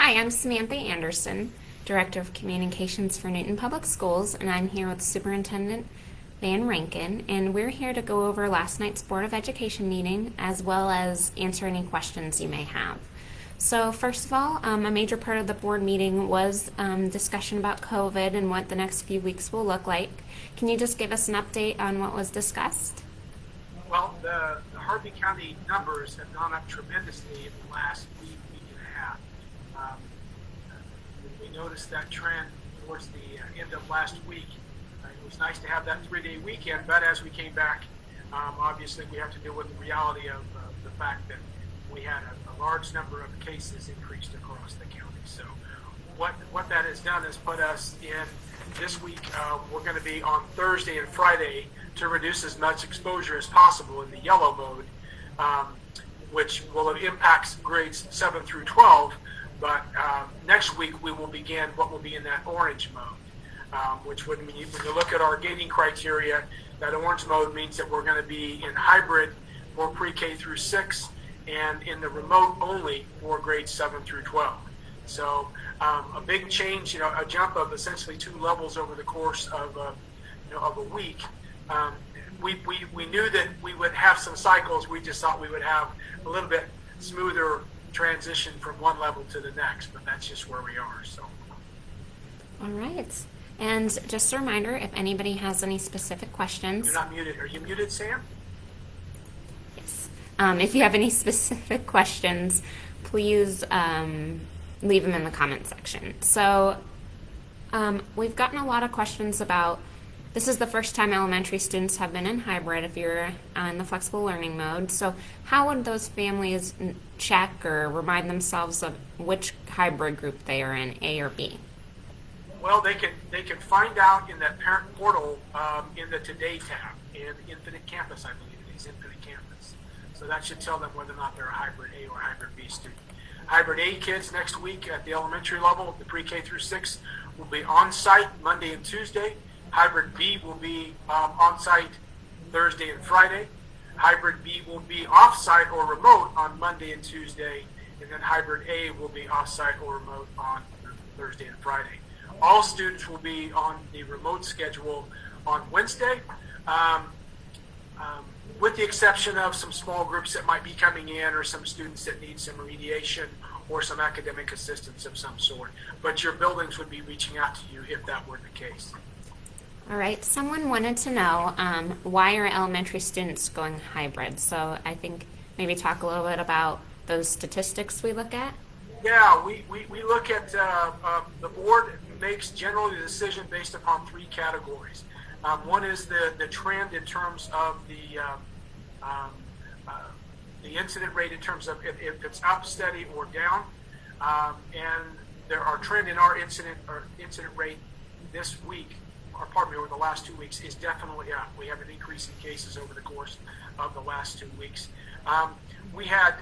Hi, I'm Samantha Anderson, Director of Communications for Newton Public Schools, and I'm here with Superintendent Van Rankin, and we're here to go over last night's Board of Education meeting as well as answer any questions you may have. So first of all, a major part of the board meeting was discussion about COVID and what the next few weeks will look like. Can you just give us an update on what was discussed? Well, the Harvey County numbers have gone up tremendously in the last week and a half. We noticed that trend towards the end of last week. It was nice to have that 3-day weekend, but as we came back, obviously we have to deal with the reality of the fact that we had a large number of cases increased across the county. So what that has done is put us in this week. We're going to be on Thursday and Friday to reduce as much exposure as possible in the yellow mode, which will impact grades 7 through 12. But next week we will begin what will be in that orange mode, which would mean when you look at our gating criteria, that orange mode means that we're going to be in hybrid for pre-K through 6 and in the remote only for grades 7 through 12. So a big change, a jump of essentially 2 levels over the course of a week. We knew that we would have some cycles. We just thought we would have a little bit smoother transition from one level to the next, but that's just where we are. So. All right. And just a reminder, if anybody has any specific questions. You're not muted. Are you muted, Sam? Yes. If you have any specific questions, please leave them in the comment section. So we've gotten a lot of questions about, this is the first time elementary students have been in hybrid if you're on the flexible learning mode. So how would those families check or remind themselves of which hybrid group they are in, A or B? Well, they can find out in that parent portal in the Today tab in Infinite Campus, I believe it is, Infinite Campus. So that should tell them whether or not they're a hybrid A or hybrid B student. Hybrid A kids next week at the elementary level, the pre-K through 6, will be on-site Monday and Tuesday. Hybrid B will be on-site Thursday and Friday. Hybrid B will be off-site or remote on Monday and Tuesday. And then Hybrid A will be off-site or remote on Thursday and Friday. All students will be on the remote schedule on Wednesday, with the exception of some small groups that might be coming in or some students that need some remediation or some academic assistance of some sort. But your buildings would be reaching out to you if that were the case. All right, someone wanted to know why are elementary students going hybrid? So I think maybe talk a little bit about those statistics we look at. Yeah, we look at, the board makes generally the decision based upon 3 categories. One is the trend in terms of the incident rate in terms of if it's up, steady, or down. And our trend in our incident rate this week, or pardon me, over the last 2 weeks, is definitely up. We have an increase in cases over the course of the last 2 weeks. We had,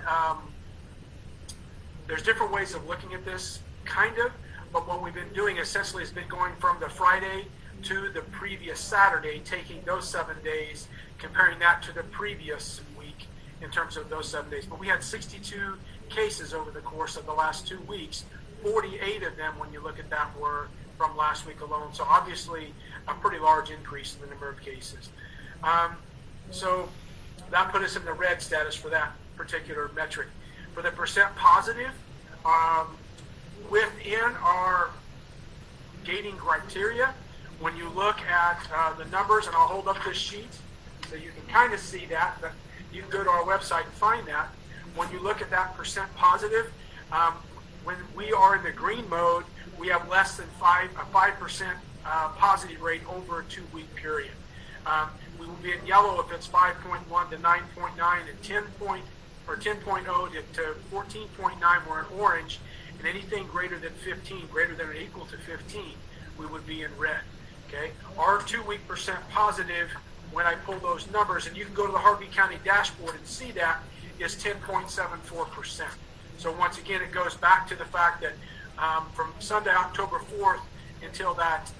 there's different ways of looking at this, kind of, but what we've been doing essentially has been going from the Friday to the previous Saturday, taking those 7 days, comparing that to the previous week in terms of those 7 days. But we had 62 cases over the course of the last 2 weeks. 48 of them, when you look at that, were from last week alone. So obviously a pretty large increase in the number of cases. So that put us in the red status for that particular metric. For the percent positive, within our gating criteria, when you look at the numbers, and I'll hold up this sheet so you can kind of see that, but you can go to our website and find that. When you look at that percent positive, when we are in the green mode, we have less than 5% positive rate over a 2-week period. We will be in yellow if it's 5.1 to 9.9 and 10.0 to 14.9. We're in orange, and anything greater than 15, greater than or equal to 15, we would be in red. Okay, our 2-week percent positive, when I pull those numbers, and you can go to the Harvey County dashboard and see that, is 10.74%. So once again, it goes back to the fact that from Sunday, October 4th, until that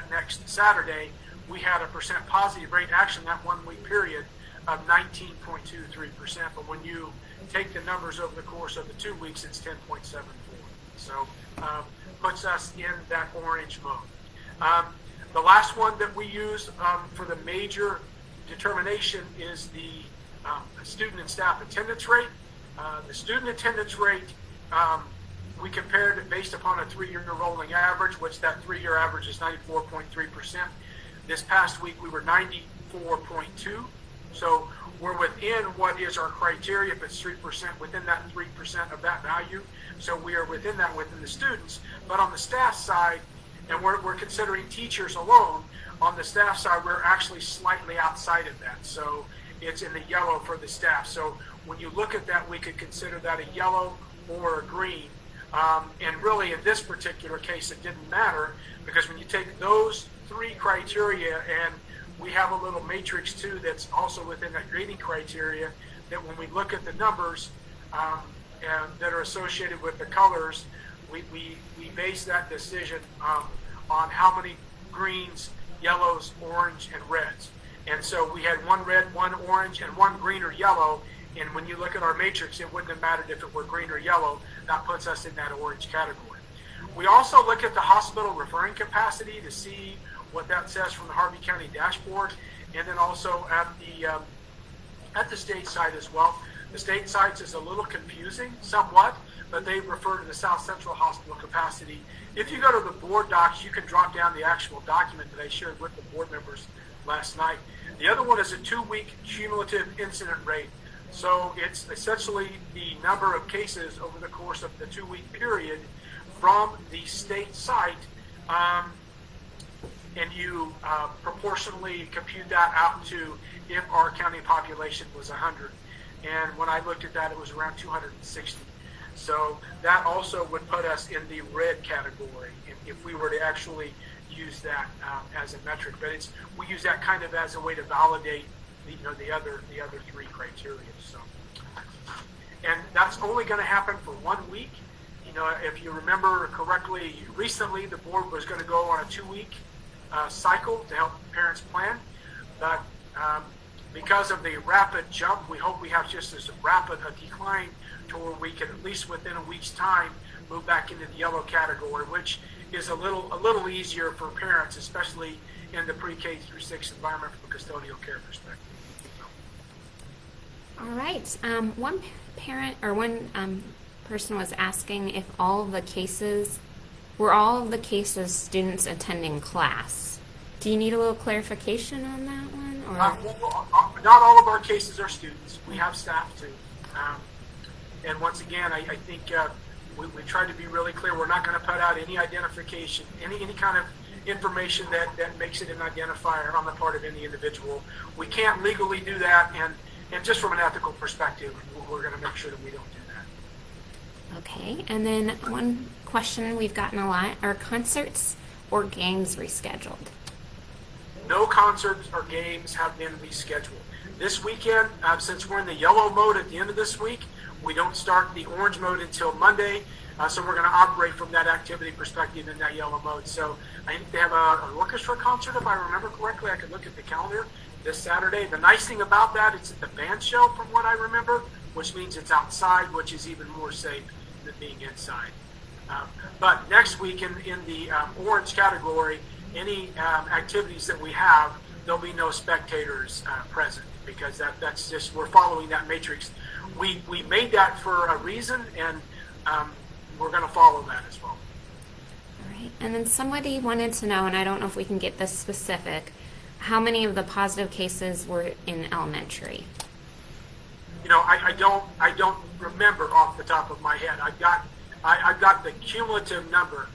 next Saturday, we had a percent positive rate, actually that 1 week period, of 19.23%. But when you take the numbers over the course of the 2 weeks, it's 10.74. So puts us in that orange mode. The last one that we use for the major determination is the student and staff attendance rate. The student attendance rate, we compared it based upon a 3-year rolling average, which that 3-year average is 94.3%. This past week we were 94.2. So we're within what is our criteria. If it's 3%, within that 3% of that value. So we are within that within the students. But on the staff side, and we're considering teachers alone, on the staff side, we're actually slightly outside of that. So it's in the yellow for the staff. So when you look at that, we could consider that a yellow or a green. And really, in this particular case, it didn't matter, because when you take those 3 criteria, and we have a little matrix too that's also within that grading criteria, that when we look at the numbers and that are associated with the colors, we base that decision on how many greens, yellows, orange, and reds. And so we had 1 red, 1 orange, and 1 green or yellow. And when you look at our matrix, it wouldn't have mattered if it were green or yellow. That puts us in that orange category. We also look at the hospital referring capacity to see what that says from the Harvey County dashboard, and then also at the state side as well. The state sites is a little confusing somewhat, but they refer to the South Central Hospital capacity. If you go to the board docs, you can drop down the actual document that I shared with the board members last night. The other one is a 2-week cumulative incident rate. So it's essentially the number of cases over the course of the 2-week period from the state site, and you proportionally compute that out to if our county population was 100. And when I looked at that, it was around 260. So that also would put us in the red category if we were to actually use that as a metric. But we use that kind of as a way to validate the other 3 criteria. So, and that's only going to happen for 1 week. If you remember correctly, recently the board was going to go on a 2-week cycle to help parents plan, but because of the rapid jump, we hope we have just as rapid a decline to where we can, at least within a week's time, move back into the yellow category, which is a little easier for parents, especially in the pre-K through 6 environment from a custodial care perspective. All right. One parent or one person was asking if all of the cases students attending class. Do you need a little clarification on that one? Or? Not all of our cases are students. We have staff too. And once again, I think we try to be really clear. We're not going to put out any identification, any kind of information that makes it an identifier on the part of any individual. We can't legally do that, and just from an ethical perspective, we're going to make sure that we don't do that. Okay, and then one question we've gotten a lot, are concerts or games rescheduled? No concerts or games have been rescheduled. This weekend, since we're in the yellow mode at the end of this week, we don't start the orange mode until Monday, so we're going to operate from that activity perspective in that yellow mode. So I think they have an orchestra concert, if I remember correctly. I could look at the calendar this Saturday. The nice thing about that, it's at the band show from what I remember, which means it's outside, which is even more safe than being inside. But next week in the orange category, any activities that we have, there'll be no spectators present, because that's just, we're following that matrix. We made that for a reason, and we're going to follow that as well. All right. And then somebody wanted to know, and I don't know if we can get this specific, how many of the positive cases were in elementary? I don't remember off the top of my head. I've got the cumulative number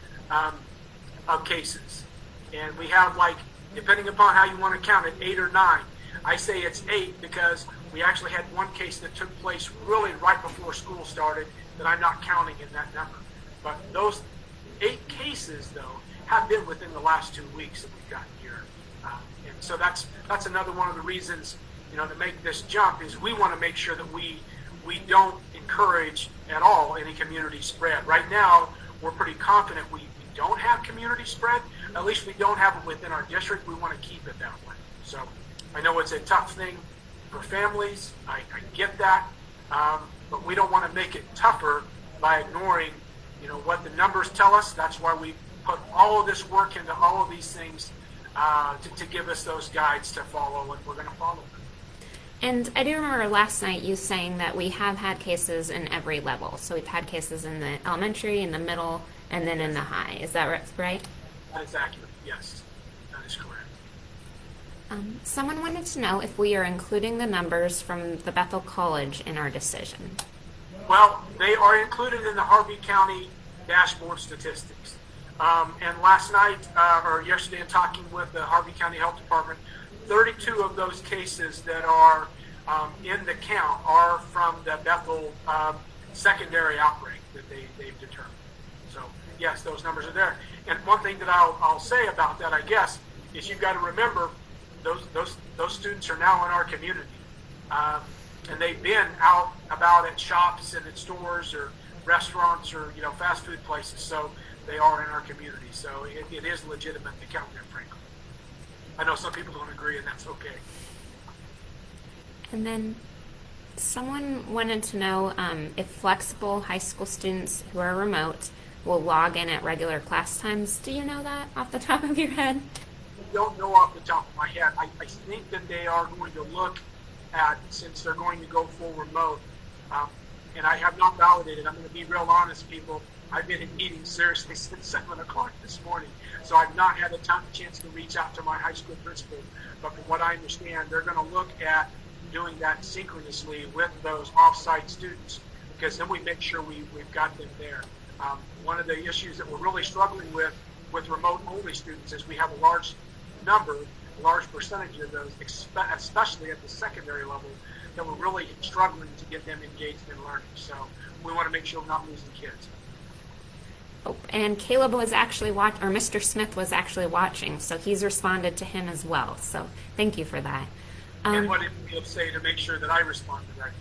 of cases, and we have, like, depending upon how you want to count it, 8 or 9. I say it's 8 because we actually had one case that took place really right before school started that I'm not counting in that number. But those 8 cases, though, have been within the last 2 weeks that we've gotten here. And so that's another one of the reasons, to make this jump, is we want to make sure that we don't encourage at all any community spread. Right now, we're pretty confident we don't have community spread. At least we don't have it within our district. We want to keep it that way. So I know it's a tough thing for families. I get that. But we don't want to make it tougher by ignoring what the numbers tell us. That's why we put all of this work into all of these things to give us those guides to follow, and we're going to follow them. And I do remember last night you saying that we have had cases in every level. So we've had cases in the elementary, in the middle, and then in the high. Is that right? That is accurate. Yes, that is correct. Someone wanted to know if we are including the numbers from the Bethel College in our decision. Well, they are included in the Harvey County dashboard statistics. And last night, or yesterday, in talking with the Harvey County Health Department, 32 of those cases that are in the count are from the Bethel secondary outbreak that they've determined. So, yes, those numbers are there. And one thing that I'll say about that, I guess, is you've got to remember those students are now in our community. And they've been out about at shops and at stores or restaurants or fast food places, so they are in our community. So it is legitimate to count them, frankly. I know some people don't agree, and that's okay. And then someone wanted to know if flexible high school students who are remote will log in at regular class times. Do you know that off the top of your head? I don't know off the top of my head. I think that they are going to look at, since they're going to go full remote, and I have not validated. I'm going to be real honest, people. I've been in meetings seriously since 7 o'clock this morning, so I've not had a chance to reach out to my high school principal. But from what I understand, they're going to look at doing that synchronously with those off-site students, because then we make sure we've got them there. One of the issues that we're really struggling with remote-only students is we have a large percentage of those, especially at the secondary level, that we're really struggling to get them engaged in learning. So we want to make sure we're not losing kids. Oh, and Caleb was actually or Mr. Smith was actually watching, so he's responded to him as well. So thank you for that. And what did Caleb say to make sure that I respond to that?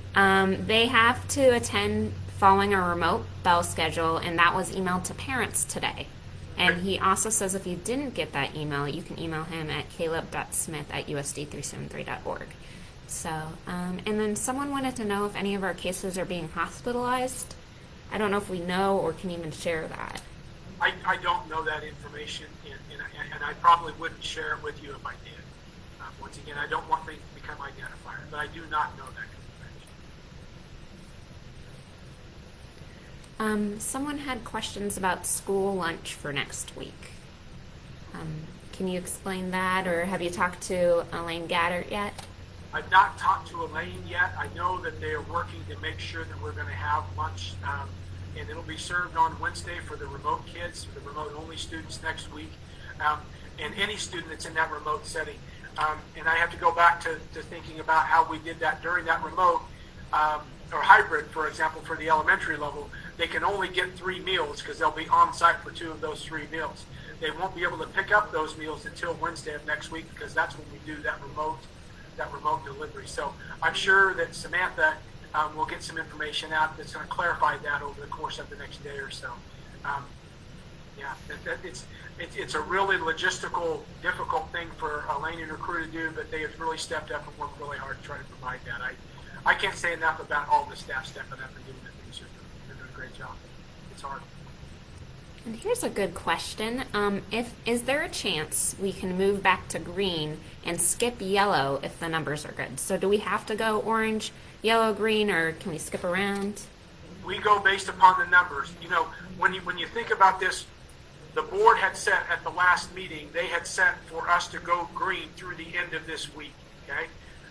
They have to attend following a remote bell schedule, and that was emailed to parents today. And he also says if you didn't get that email, you can email him at caleb.smith@usd373.org. So, and then someone wanted to know if any of our cases are being hospitalized. I don't know if we know or can even share that. I don't know that information, and I probably wouldn't share it with you if I did. Once again, I don't want things to become identifiers, but I do not know that information. Someone had questions about school lunch for next week. Can you explain that, or have you talked to Elaine Gaddert yet? I've not talked to Elaine yet. I know that they are working to make sure that we're going to have lunch, and it'll be served on Wednesday for the remote kids, the remote-only students next week, and any student that's in that remote setting. And I have to go back to thinking about how we did that during that remote or hybrid, for example, for the elementary level. They can only get 3 meals because they'll be on site for 2 of those 3 meals. They won't be able to pick up those meals until Wednesday of next week, because that's when we do that remote delivery. So I'm sure that Samantha will get some information out that's going to clarify that over the course of the next day or so. It's a really logistical, difficult thing for Elaine and her crew to do, but they have really stepped up and worked really hard to try to provide that. I can't say enough about all the staff stepping up and doing the things they're doing a great job. It's hard. And here's a good question. Is there a chance we can move back to green and skip yellow if the numbers are good? So do we have to go orange, yellow, green, or can we skip around? We go based upon the numbers. When you think about this, the board had set at the last meeting, they had set for us to go green through the end of this week, okay?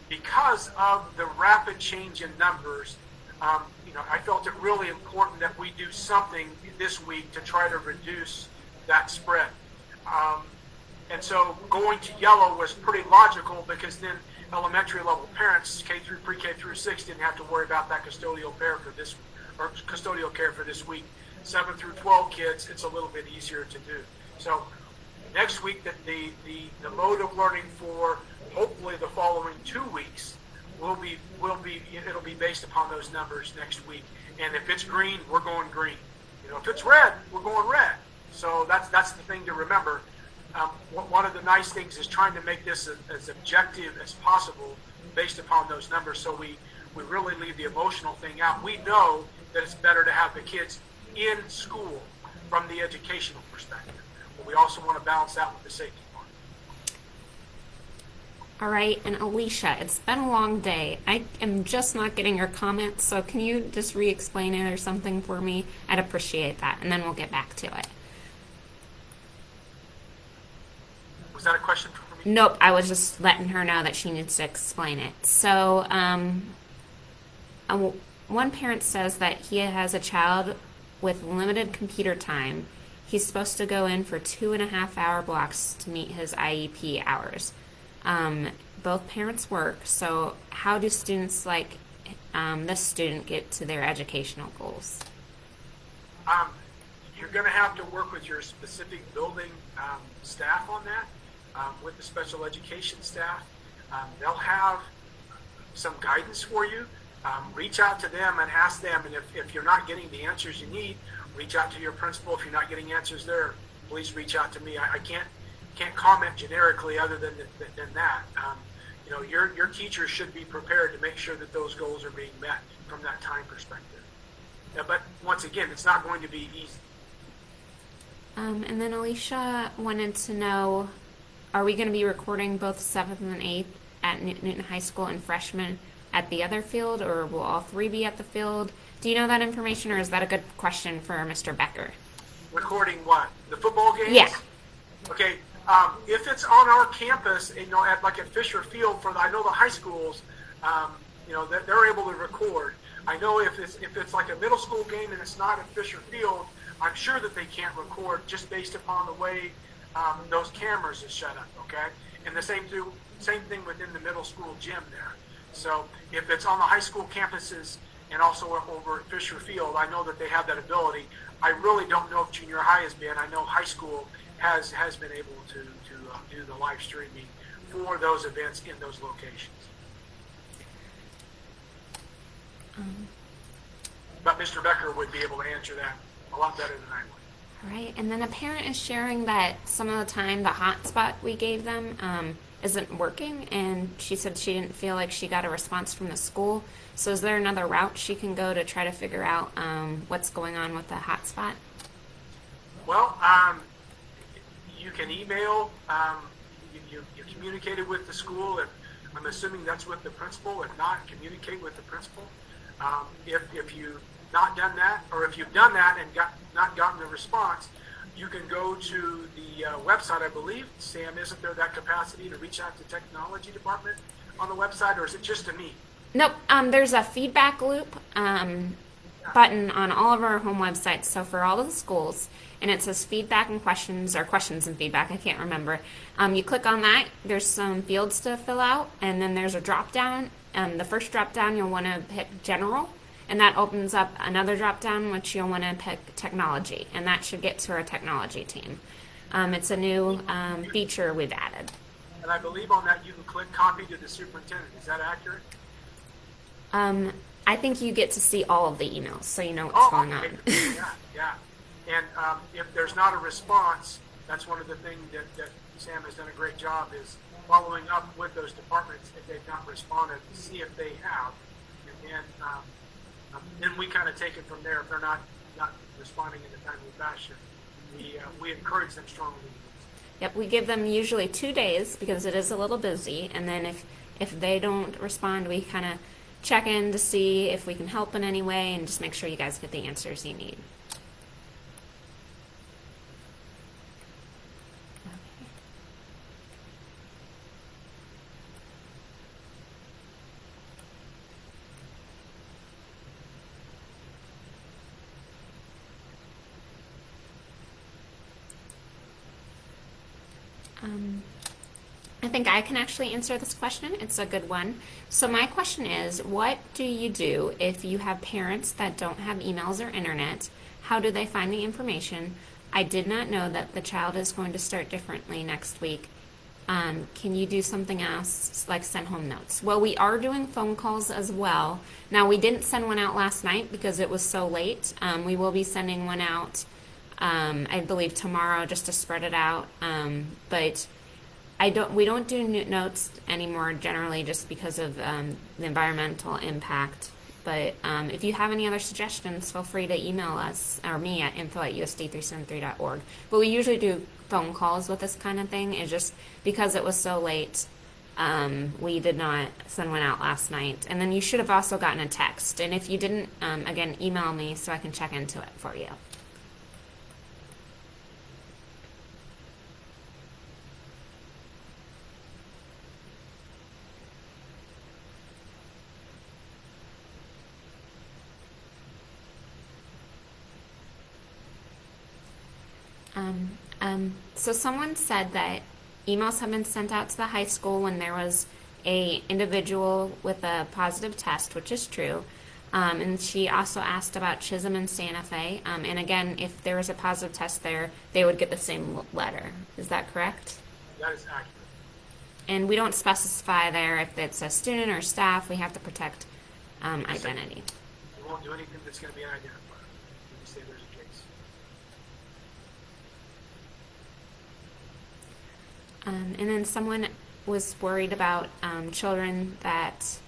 Because of the rapid change in numbers, I felt it really important that we do something this week to try to reduce that spread. And so going to yellow was pretty logical, because then elementary level parents, pre-K through 6, didn't have to worry about that custodial care for this week. 7 through 12 kids, it's a little bit easier to do. So next week, the mode of learning for hopefully the following 2 weeks it'll be based upon those numbers next week. And if it's green, we're going green. If it's red, we're going red. So that's the thing to remember. One of the nice things is trying to make this as objective as possible based upon those numbers, so we really leave the emotional thing out. We know that it's better to have the kids in school from the educational perspective. But we also want to balance that with the safety part. All right, and Alicia, it's been a long day. I am just not getting your comments, so can you just re-explain it or something for me? I'd appreciate that, and then we'll get back to it. Was that a question for me? Nope, I was just letting her know that she needs to explain it. So, one parent says that he has a child with limited computer time. He's supposed to go in for 2.5-hour blocks to meet his IEP hours. Both parents work, so how do students like this student get to their educational goals? You're going to have to work with your specific building staff on that, with the special education staff. They'll have some guidance for you. Reach out to them and ask them, and if you're not getting the answers you need, reach out to your principal. If you're not getting answers there, please reach out to me. I can't comment generically other than that. Your teachers should be prepared to make sure that those goals are being met from that time perspective. But once again, it's not going to be easy. And then Alicia wanted to know, are we going to be recording both 7th and 8th at Newton High School and freshmen at the other field, or will all 3 be at the field? Do you know that information, or is that a good question for Mr. Becker? Recording what? The football games? Yeah. Okay. If it's on our campus, at Fisher Field I know the high schools, they're able to record. I know if it's like a middle school game and it's not at Fisher Field, I'm sure that they can't record just based upon the way those cameras is set up. Okay, and the same thing within the middle school gym there. So if it's on the high school campuses and also over at Fisher Field, I know that they have that ability. I really don't know if junior high has been. I know high school has been able to do the live streaming for those events in those locations. But Mr. Becker would be able to answer that a lot better than I would. All right, and then a parent is sharing that some of the time the hotspot we gave them isn't working, and she said she didn't feel like she got a response from the school. So is there another route she can go to try to figure out what's going on with the hotspot? Well, you can email. You communicated with the school. I'm assuming that's with the principal. If not, communicate with the principal. If you've not done that, or if you've done that and not gotten a response, you can go to the website, I believe. Sam, isn't there that capacity to reach out to technology department on the website, or is it just to me? Nope. There's a feedback loop button on all of our home websites. So for all of the schools, and it says feedback and questions, or questions and feedback. I can't remember. You click on that. There's some fields to fill out, and then there's a drop down. The first drop down you'll want to pick general, and that opens up another drop down which you'll want to pick technology, and that should get to our technology team. It's a new feature we've added. And I believe on that you can click copy to the superintendent. Is that accurate? I think you get to see all of the emails, so you know what's going on. Yeah. And if there's not a response, that's one of the things that Sam has done a great job is following up with those departments if they've not responded to see if they have. And then we kind of take it from there. If they're not responding in a timely fashion, we encourage them strongly. Yep, we give them usually 2 days because it is a little busy, and then if they don't respond, we kind of check in to see if we can help in any way and just make sure you guys get the answers you need. I think I can actually answer this question. It's a good one. So my question is, what do you do if you have parents that don't have emails or internet? How do they find the information? I did not know that the child is going to start differently next week. Can you do something else, like send home notes? Well, we are doing phone calls as well. Now, we didn't send one out last night because it was so late. We will be sending one out, I believe, tomorrow just to spread it out. But we don't do notes anymore generally just because of the environmental impact. but if you have any other suggestions, feel free to email us or me at info@usd373.org. But we usually do phone calls with this kind of thing. It's just because it was so late, we did not send one out last night. And then you should have also gotten a text. And if you didn't, again, email me so I can check into it for you. So someone said that emails have been sent out to the high school when there was a individual with a positive test, which is true. And she also asked about Chisholm and Santa Fe. And again, if there was a positive test there, they would get the same letter. Is that correct? That is accurate. And we don't specify there if it's a student or staff. We have to protect identity. We won't do anything that's going to be an identifier. We just say there's a case. And then someone was worried about children that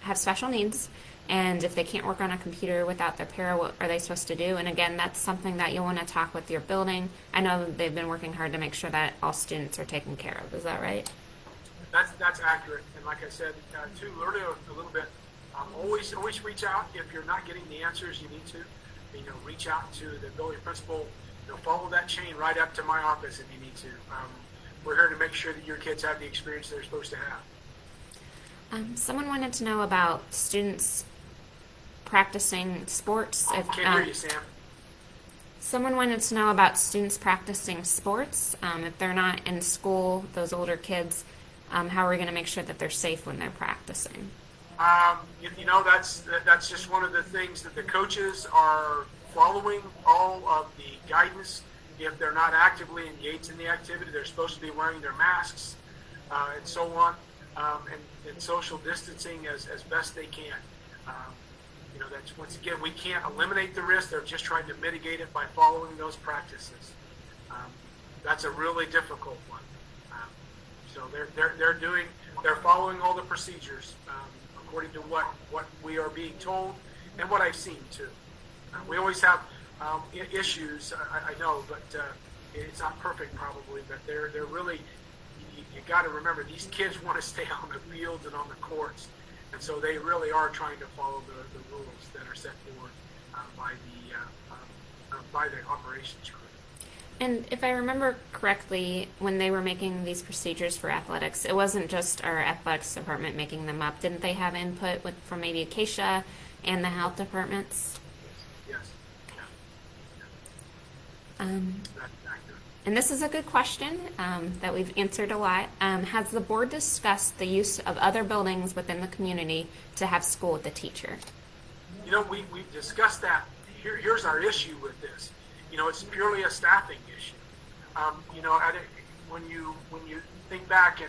have special needs, and if they can't work on a computer without their para, what are they supposed to do? And again, that's something that you'll want to talk with your building. I know they've been working hard to make sure that all students are taken care of. Is that right? That's accurate. And like I said too earlier a little bit, always reach out if you're not getting the answers you need to. Reach out to the building principal. Follow that chain right up to my office if you need to. We're here to make sure that your kids have the experience they're supposed to have. Someone wanted to know about students practicing sports. Can't hear you, Sam. Someone wanted to know about students practicing sports. If they're not in school, those older kids, how are we going to make sure that they're safe when they're practicing? That's just one of the things that the coaches are following all of the guidance. If they're not actively engaged in the activity, they're supposed to be wearing their masks and so on, and social distancing as best they can. That's, once again, we can't eliminate the risk. They're just trying to mitigate it by following those practices. That's a really difficult one. So they're following all the procedures according to what we are being told and what I've seen too. We always have issues, I know, but it's not perfect probably, but they're really, you got to remember, these kids want to stay on the fields and on the courts, and so they really are trying to follow the rules that are set forward by the operations crew. And if I remember correctly, when they were making these procedures for athletics, it wasn't just our athletics department making them up. Didn't they have input from maybe Acacia and the health departments? Yes. And this is a good question that we've answered a lot. Has the board discussed the use of other buildings within the community to have school with the teacher? We've discussed that. Here's our issue with this. It's purely a staffing issue. When you think back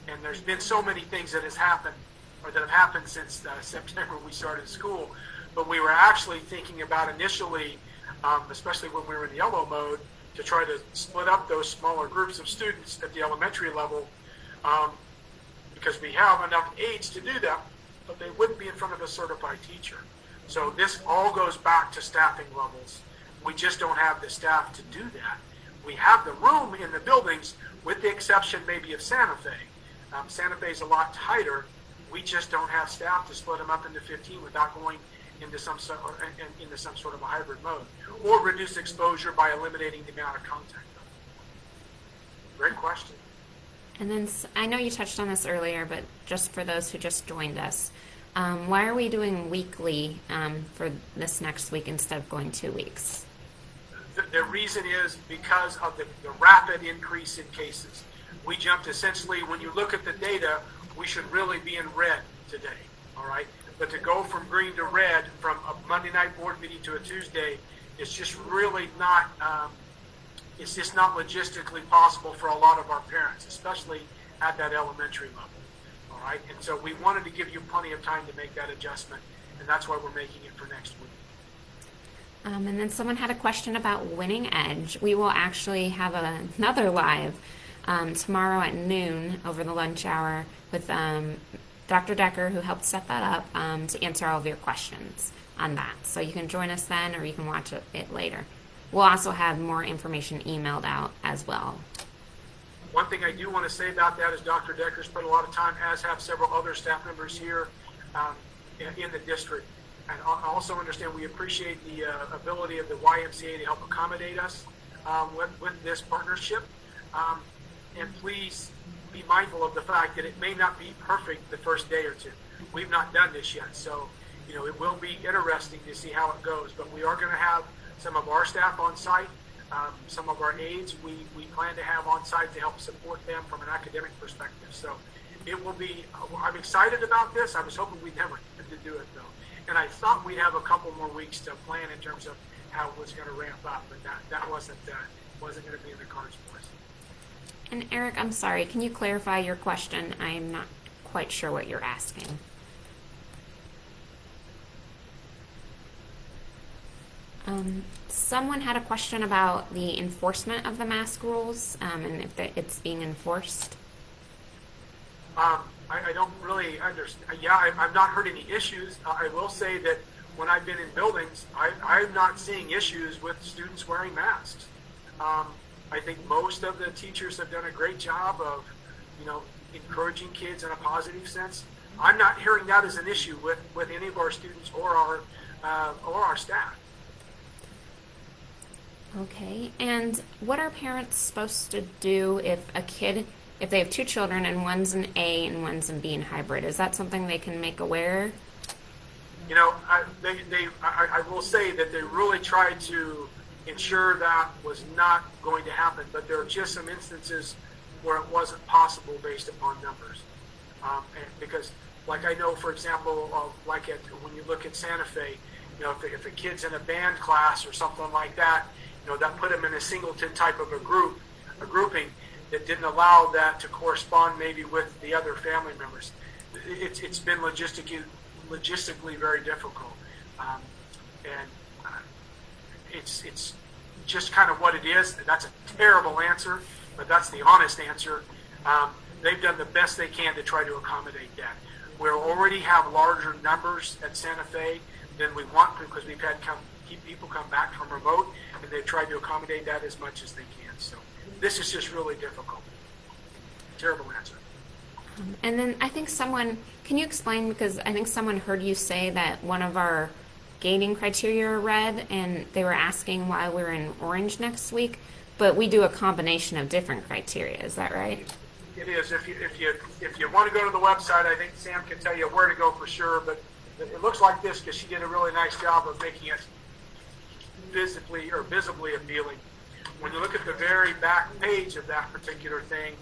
and there's been so many things that have happened since September we started school, but we were actually thinking about initially, especially when we were in the yellow mode, to try to split up those smaller groups of students at the elementary level, because we have enough aides to do that, but they wouldn't be in front of a certified teacher. So this all goes back to staffing levels. We just don't have the staff to do that. We have the room in the buildings, with the exception maybe of Santa Fe. Santa Fe is a lot tighter. We just don't have staff to split them up into 15 without going into some sort of a hybrid mode, or reduce exposure by eliminating the amount of contact. Great question. And then I know you touched on this earlier, but just for those who just joined us, why are we doing weekly for this next week instead of going 2 weeks? The reason is because of the rapid increase in cases. We jumped essentially, when you look at the data, we should really be in red today, all right? But to go from green to red from a Monday night board meeting to a Tuesday, it's just really not, it's just not logistically possible for a lot of our parents, especially at that elementary level, all right? And so we wanted to give you plenty of time to make that adjustment, and that's why we're making it for next week. And then someone had a question about Winning Edge. We will actually have another live tomorrow at noon over the lunch hour with Dr. Decker, who helped set that up, to answer all of your questions on that. So you can join us then, or you can watch it later. We'll also have more information emailed out as well. One thing I do want to say about that is Dr. Decker's put a lot of time, as have several other staff members here in the district. And I also understand we appreciate the ability of the YMCA to help accommodate us with this partnership. And please be mindful of the fact that it may not be perfect the first day or two. We've not done this yet, so it will be interesting to see how it goes. But we are going to have some of our staff on site, some of our aides we plan to have on site to help support them from an academic perspective. So it will be, I'm excited about this. I was hoping we'd never have to do it though. And I thought we'd have a couple more weeks to plan in terms of how it was going to ramp up, but that wasn't going to be in the cards for us. And Eric, I'm sorry, can you clarify your question? I'm not quite sure what you're asking. Someone had a question about the enforcement of the mask rules and if it's being enforced. I don't really understand. Yeah, I've not heard any issues. I will say that when I've been in buildings, I'm not seeing issues with students wearing masks. I think most of the teachers have done a great job of, encouraging kids in a positive sense. I'm not hearing that as an issue with any of our students or our staff. Okay, and what are parents supposed to do if they have two children and one's an A and one's an B in hybrid? Is that something they can make aware? I will say that they really tried to ensure that was not going to happen, but there are just some instances where it wasn't possible based upon numbers. And because, like I know, for example, when you look at Santa Fe, if a kid's in a band class or something like that, that put them in a singleton type of a grouping that didn't allow that to correspond maybe with the other family members. It's been logistically very difficult, and it's just kind of what it is. That's a terrible answer, but that's the honest answer. They've done the best they can to try to accommodate that. We already have larger numbers at Santa Fe than we want because we've had people come back from remote, and they've tried to accommodate that as much as they can. So this is just really difficult. Terrible answer. And then I think can you explain, because I think someone heard you say that one of our gating criteria are red, and they were asking why we're in orange next week, but we do a combination of different criteria. Is that right? It is. If you want to go to the website, I think Sam can tell you where to go for sure, but it looks like this because she did a really nice job of making it visibly appealing. When you look at the very back page of that particular thing,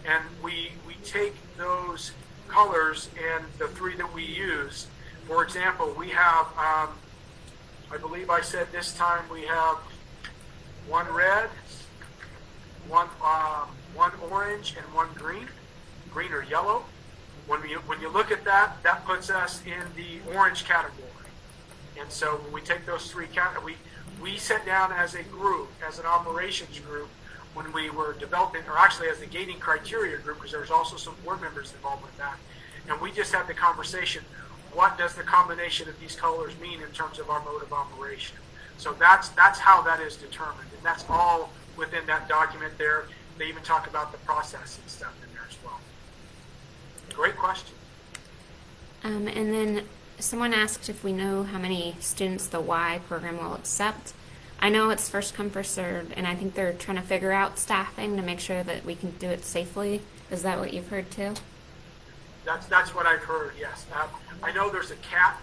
and we take those colors and the three that we use. For example, we have, I believe I said this time, we have one red, one orange, and one green or yellow. When you look at that, that puts us in the orange category. And so when we take those three categories, we sat down as a group, as an operations group, when we were developing, or actually as the gating criteria group, because there's also some board members involved with that. And we just had the conversation, what does the combination of these colors mean in terms of our mode of operation? So that's how that is determined. And that's all within that document there. They even talk about the process and stuff in there as well. Great question. And then someone asked if we know how many students the Y program will accept. I know it's first come, first served, and I think they're trying to figure out staffing to make sure that we can do it safely. Is that what you've heard too? That's what I've heard, yes. I know there's a cap,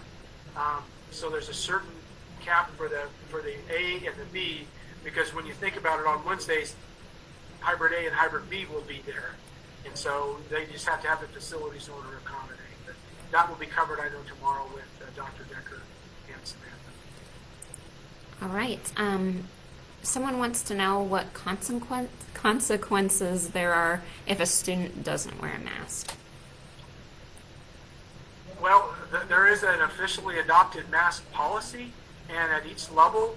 so there's a certain cap for the A and the B, because when you think about it, on Wednesdays, hybrid A and hybrid B will be there. And so they just have to have the facilities in order to accommodate. But that will be covered, I know, tomorrow with Dr. Decker and Samantha. All right. Someone wants to know what consequences there are if a student doesn't wear a mask. Well, there is an officially adopted mask policy, and at each level,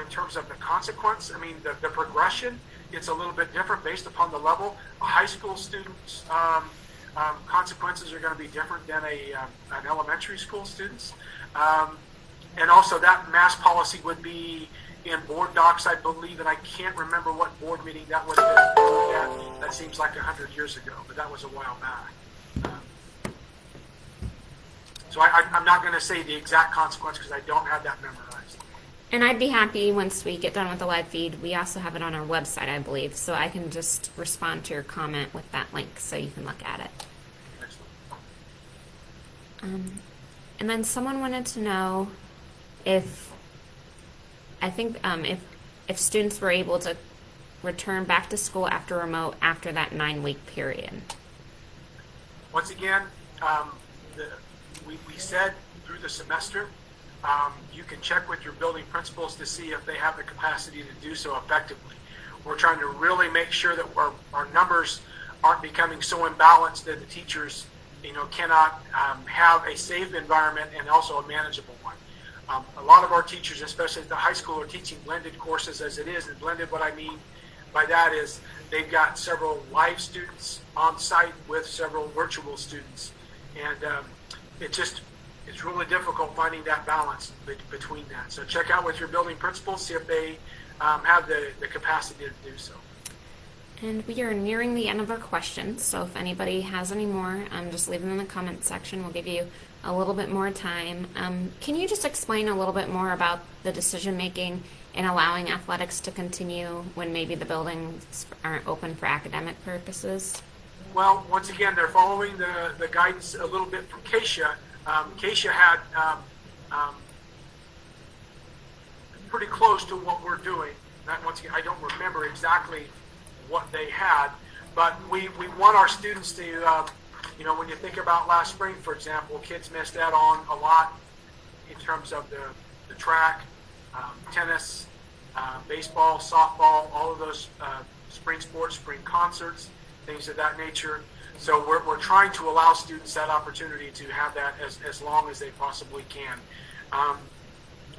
in terms of the consequence, I mean, the progression, it's a little bit different based upon the level. High school students consequences are going to be different than an elementary school student's. And also that mask policy would be in board docs, I believe, and I can't remember what board meeting that would have been. That seems like 100 years ago, but that was a while back. So I'm not going to say the exact consequence because I don't have that memorized. And I'd be happy once we get done with the live feed. We also have it on our website, I believe, so I can just respond to your comment with that link so you can look at it. Excellent. And then someone wanted to know if if students were able to return back to school after remote after that 9-week period. Once again, we said through the semester, you can check with your building principals to see if they have the capacity to do so effectively. We're trying to really make sure that our numbers aren't becoming so imbalanced that the teachers, cannot have a safe environment and also a manageable one. A lot of our teachers, especially at the high school, are teaching blended courses as it is. And blended, what I mean by that is they've got several live students on site with several virtual students. And it's really difficult finding that balance between that. So check out with your building principals, see if they have the capacity to do so. And we are nearing the end of our questions, so if anybody has any more, just leave them in the comments section. We'll give you a little bit more time. Can you just explain a little bit more about the decision making in allowing athletics to continue when maybe the buildings aren't open for academic purposes? Well, once again, they're following the guidance a little bit from Keisha. Keisha had pretty close to what we're doing. Once again, I don't remember exactly what they had, but we want our students to, when you think about last spring, for example, kids missed out on a lot in terms of the track, tennis, baseball, softball, all of those spring sports, spring concerts, things of that nature. So we're trying to allow students that opportunity to have that as long as they possibly can.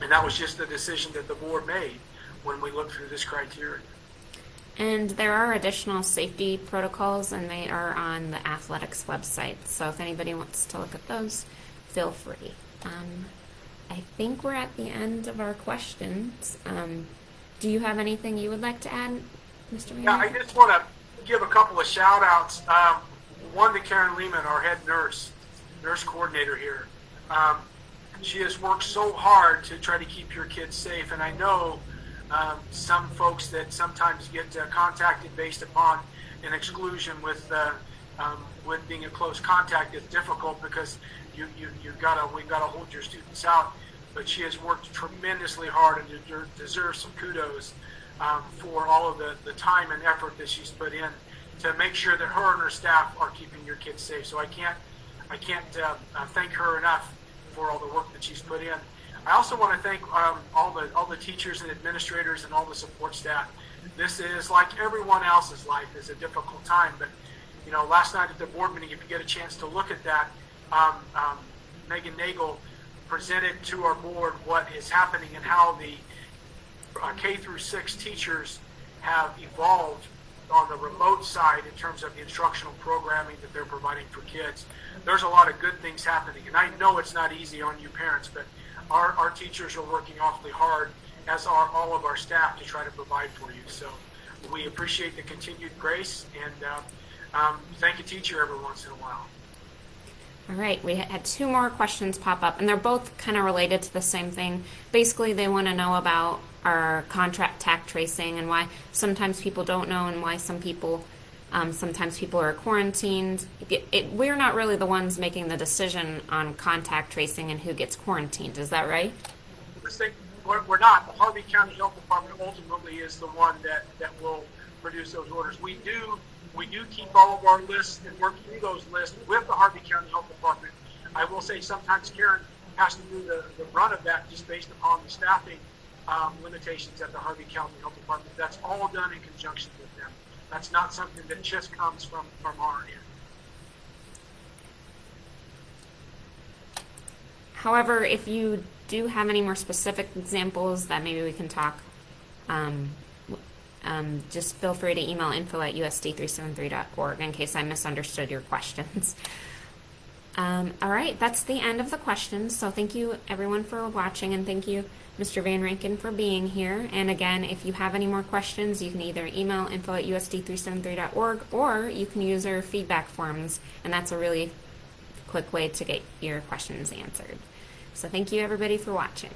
And that was just the decision that the board made when we looked through this criteria. And there are additional safety protocols, and they are on the athletics website. So if anybody wants to look at those, feel free. I think we're at the end of our questions. Do you have anything you would like to add, Mr. Mayor? Yeah, I just want to give a couple of shout outs. One to Karen Lehman, our head nurse coordinator here. She has worked so hard to try to keep your kids safe, and I know some folks that sometimes get contacted based upon an exclusion with being a close contact is difficult because we've got to hold your students out. But she has worked tremendously hard and deserves some kudos for all of the time and effort that she's put in to make sure that her and her staff are keeping your kids safe. So I can't thank her enough for all the work that she's put in. I also want to thank all the teachers and administrators and all the support staff. This is, like everyone else's life, is a difficult time. But last night at the board meeting, if you get a chance to look at that, Megan Nagel presented to our board what is happening and how the K through 6 teachers have evolved on the remote side in terms of the instructional programming that they're providing for kids. There's a lot of good things happening, and I know it's not easy on you parents, but our teachers are working awfully hard, as are all of our staff, to try to provide for you. So we appreciate the continued grace, and thank a teacher every once in a while. All right, we had 2 more questions pop up, and they're both kind of related to the same thing. Basically, they want to know about our contact tracing and why sometimes people don't know, and why sometimes people are quarantined. We're not really the ones making the decision on contact tracing and who gets quarantined. Is that right? We're not. The Harvey County Health Department ultimately is the one that will produce those orders. We do keep all of our lists and work through those lists with the Harvey County Health Department. I will say sometimes Karen has to do the run of that just based upon the staffing limitations at the Harvey County Health Department. That's all done in conjunction with them. That's not something that just comes from our end. However, if you do have any more specific examples that maybe we can talk just feel free to email info@usd373.org in case I misunderstood your questions. All right, that's the end of the questions. So thank you everyone for watching, and thank you Mr. Van Rankin for being here. And again, if you have any more questions, you can either email info@usd373.org or you can use our feedback forms, and that's a really quick way to get your questions answered. So thank you everybody for watching.